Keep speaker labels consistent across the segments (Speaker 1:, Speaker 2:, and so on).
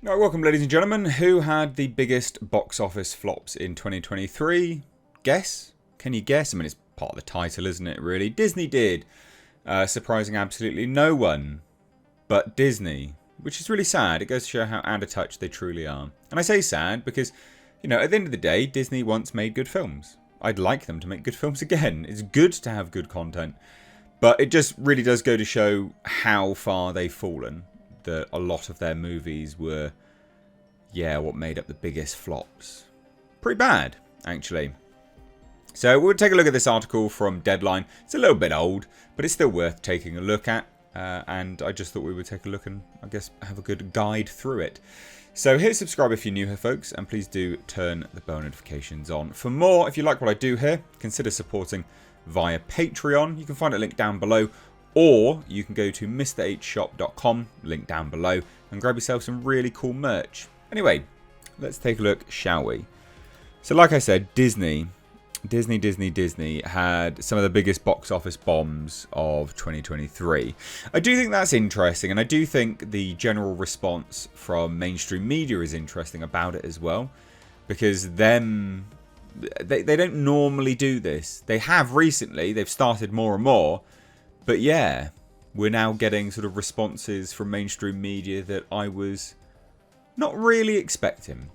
Speaker 1: Right, welcome ladies and gentlemen. Who had the biggest box office flops in 2023? Guess? Can you guess? I mean, it's part of the title, isn't it, really? Disney did. Surprising absolutely no one but Disney, which is really sad. It goes to show how out of touch they truly are. And I say sad because, you know, at the end of the day, Disney once made good films. I'd like them to make good films again. It's good to have good content. But it just really does go to show how far they've fallen. That a lot of their movies were, what made up the biggest flops. Pretty bad, actually. So we'll take a look at this article from Deadline. It's a little bit old, but it's still worth taking a look at. And I just thought we would take a look and, I guess, have a good guide through it. So hit subscribe if you're new here, folks, and please do turn the bell notifications on. For more, if you like what I do here, consider supporting via Patreon. You can find a link down below. Or you can go to mrhshop.com, link down below, and grab yourself some really cool merch. Anyway, let's take a look, shall we? So like I said, Disney had some of the biggest box office bombs of 2023. I do think that's interesting, and I do think the general response from mainstream media is interesting about it as well. Because they don't normally do this. They have recently, they've started more and more. But yeah, we're now getting sort of responses from mainstream media that I was not really expecting.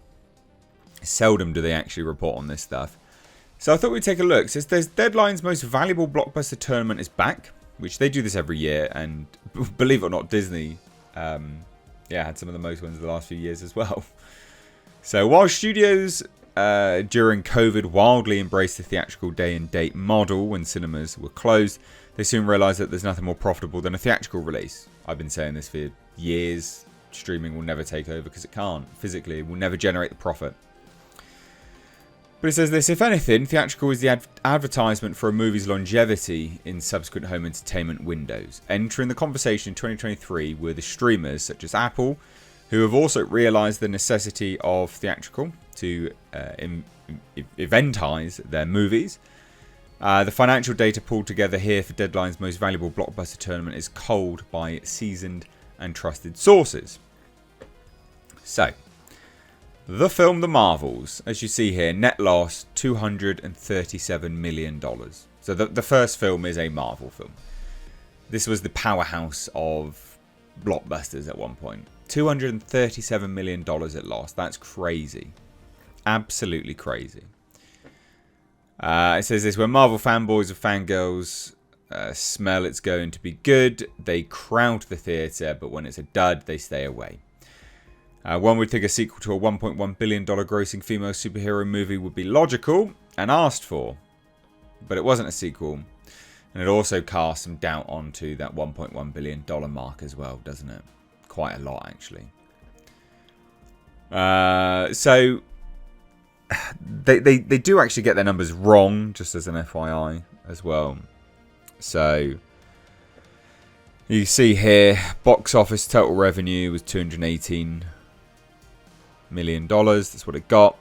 Speaker 1: Seldom do they actually report on this stuff. So I thought we'd take a look. It says there's Deadline's most valuable blockbuster tournament is back, which they do this every year. And believe it or not, Disney had some of the most ones in the last few years as well. So while studios during COVID wildly embraced the theatrical day and date model when cinemas were closed, they soon realised that there's nothing more profitable than a theatrical release. I've been saying this for years. Streaming will never take over because it can't. Physically, it will never generate the profit. But it says this, if anything, theatrical is the advertisement for a movie's longevity in subsequent home entertainment windows. Entering the conversation in 2023 were the streamers such as Apple, who have also realised the necessity of theatrical to eventize their movies. The financial data pulled together here for Deadline's most valuable blockbuster tournament is culled by seasoned and trusted sources. So, the film The Marvels, as you see here, net loss $237 million. So the first film is a Marvel film. This was the powerhouse of blockbusters at one point. $237 million it lost. That's crazy. Absolutely crazy. It says this, when Marvel fanboys or fangirls smell it's going to be good, they crowd the theatre, but when it's a dud, they stay away. One would think a sequel to a $1.1 billion grossing female superhero movie would be logical and asked for, but it wasn't a sequel. And it also casts some doubt onto that $1.1 billion mark as well, doesn't it? Quite a lot, actually. So they do actually get their numbers wrong, just as an FYI as well. So you see here, box office total revenue was $218 million. That's what it got.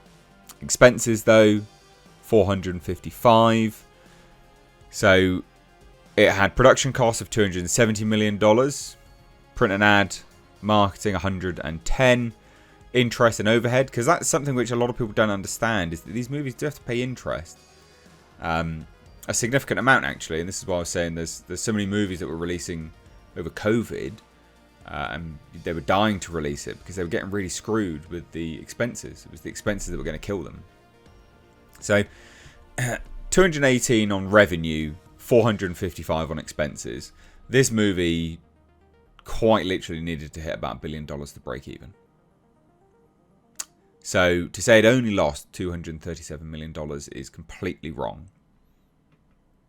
Speaker 1: Expenses though, $455. So it had production costs of $270 million, print and ad, marketing 110. Interest and overhead, because that's something which a lot of people don't understand, is that these movies do have to pay interest, a significant amount actually. And this is why I was saying there's so many movies that were releasing over COVID, and they were dying to release it because they were getting really screwed with the expenses. It was the expenses that were going to kill them. So 218 on revenue, 455 on expenses. This movie quite literally needed to hit about $1 billion to break even. So to say it only lost $237 million is completely wrong.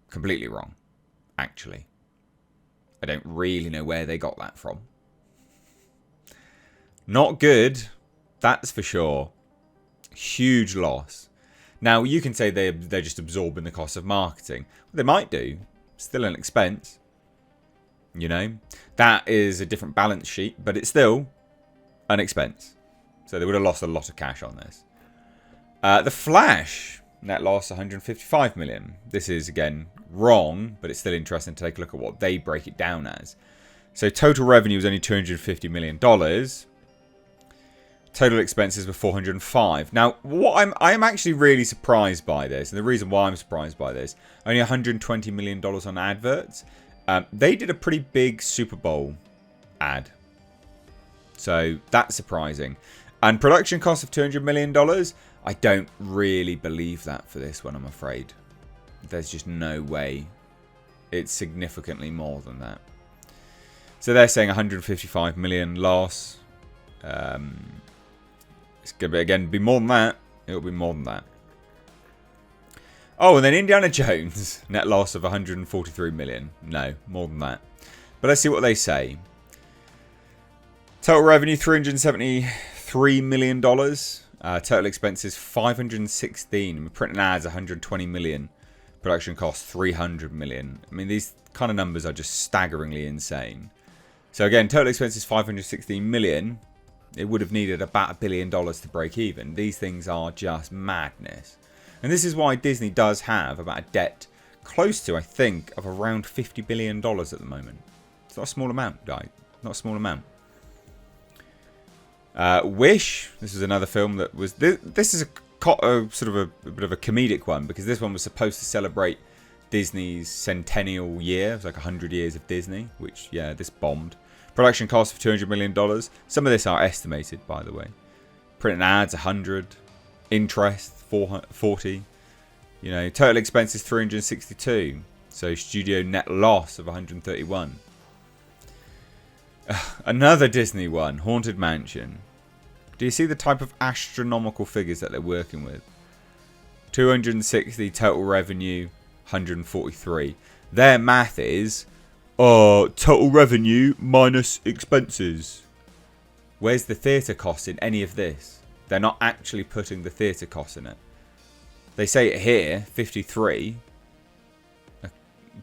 Speaker 1: Completely wrong, actually. I don't really know where they got that from. Not good, that's for sure. Huge loss. Now, you can say they're just absorbing the cost of marketing. Well, they might do. Still an expense. You know? That is a different balance sheet, but it's still an expense. So they would have lost a lot of cash on this. The Flash, net loss $155 million. This is, again, wrong, but it's still interesting to take a look at what they break it down as. So total revenue was only $250 million. Total expenses were 405. Now, I am actually really surprised by this, and the reason why I'm surprised by this, only $120 million on adverts. They did a pretty big Super Bowl ad, so that's surprising. And production cost of $200 million, I don't really believe that for this one, I'm afraid. There's just no way it's significantly more than that. So they're saying 155 million loss. It's going to again be more than that. It'll be more than that. Oh, and then Indiana Jones, net loss of 143 million. No, more than that. But let's see what they say. Total revenue $373 million. Total expenses 516. Print and ads 120 million. Production costs 300 million. I mean, these kind of numbers are just staggeringly insane. So again, total expenses 516 million. It would have needed about $1 billion to break even. These things are just madness. And this is why Disney does have about a debt close to, I think, of around $50 billion at the moment. It's not a small amount, guys. Not a small amount. Wish. This is another film that was... This is a sort of a bit of a comedic one, because this one was supposed to celebrate Disney's centennial year. It was like 100 years of Disney, which, yeah, this bombed. Production cost of $200 million. Some of this are estimated, by the way. Print and ads, 100. Interest, 40. You know, total expenses, 362. So studio net loss of 131. Another Disney one, Haunted Mansion. Do you see the type of astronomical figures that they're working with? 260 total revenue, 143. Their math is... total revenue minus expenses. Where's the theatre cost in any of this? They're not actually putting the theatre cost in it. They say it here, 53.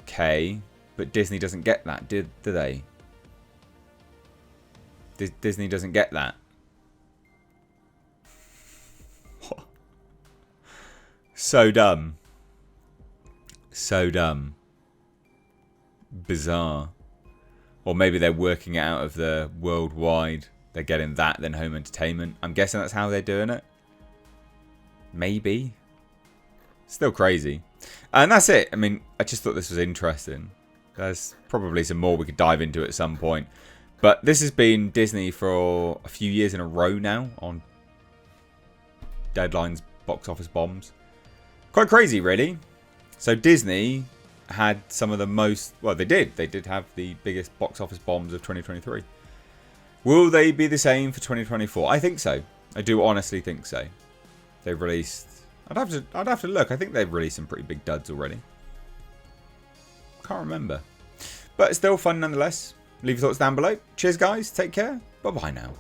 Speaker 1: Okay, but Disney doesn't get that, do they? Disney doesn't get that. So dumb. So dumb. Bizarre. Or maybe they're working it out of the worldwide. They're getting that, then home entertainment. I'm guessing that's how they're doing it. Maybe. Still crazy. And that's it. I mean, I just thought this was interesting. There's probably some more we could dive into at some point. But this has been Disney for a few years in a row now on Deadline's box office bombs. Quite crazy, really. So Disney had some of the most... Well, they did. They did have the biggest box office bombs of 2023. Will they be the same for 2024? I think so. I do honestly think so. They've released... I'd have to look. I think they've released some pretty big duds already. Can't remember. But it's still fun nonetheless. Leave your thoughts down below. Cheers, guys. Take care. Bye-bye now.